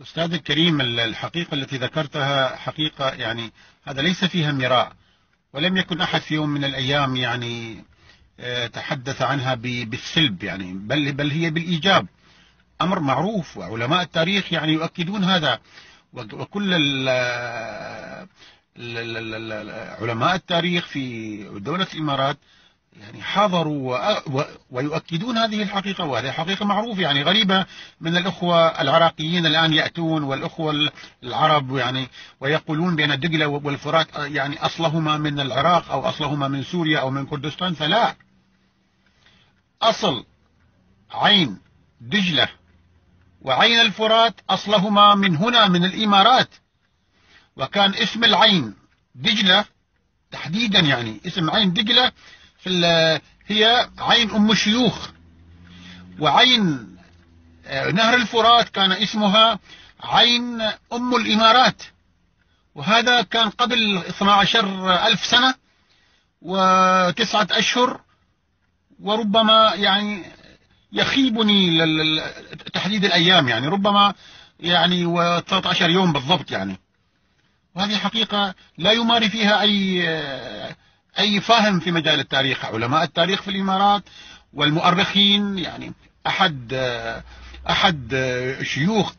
أستاذ الكريم، الحقيقة التي ذكرتها حقيقة يعني هذا ليس فيها مراء، ولم يكن أحد في يوم من الأيام يعني تحدث عنها بالسلب، يعني بل هي بالإيجاب. أمر معروف، وعلماء التاريخ يعني يؤكدون هذا. وكل علماء التاريخ في دولة الإمارات يعني حاضروا ويؤكدون هذه الحقيقة، وهذه حقيقة معروفة. يعني غريبة من الأخوة العراقيين الآن يأتون، والأخوة العرب يعني، ويقولون بأن دجلة والفرات يعني أصلهما من العراق أو أصلهما من سوريا أو من كردستان. فلا، أصل عين دجلة وعين الفرات أصلهما من هنا، من الإمارات. وكان اسم العين دجلة تحديدا، يعني اسم عين دجلة هي عين أم شيوخ. وعين نهر الفرات كان اسمها عين أم الإمارات. وهذا كان قبل 12 ألف سنة و9 أشهر، وربما يعني يخيبني تحديد الأيام، يعني ربما يعني و13 يوم بالضبط يعني. وهذه حقيقة لا يماري فيها أي فاهم في مجال التاريخ. علماء التاريخ في الإمارات والمؤرخين، يعني أحد شيوخ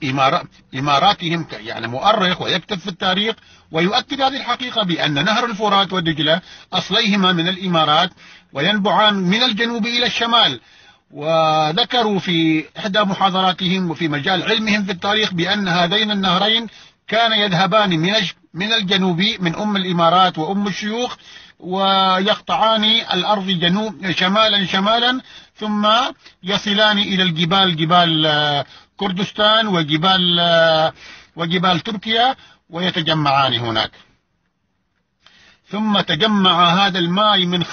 إماراتهم يعني مؤرخ ويكتب في التاريخ ويؤكد هذه الحقيقة، بأن نهر الفرات ودجلة أصليهما من الإمارات وينبعان من الجنوب إلى الشمال. وذكروا في إحدى محاضراتهم وفي مجال علمهم في التاريخ بأن هذين النهرين كان يذهبان من الجنوب من أم الإمارات وأم الشيوخ، ويقطعان الأرض شمالا شمالا، ثم يصلان إلى الجبال، جبال كردستان وجبال تركيا، ويتجمعان هناك. ثم تجمع هذا الماء من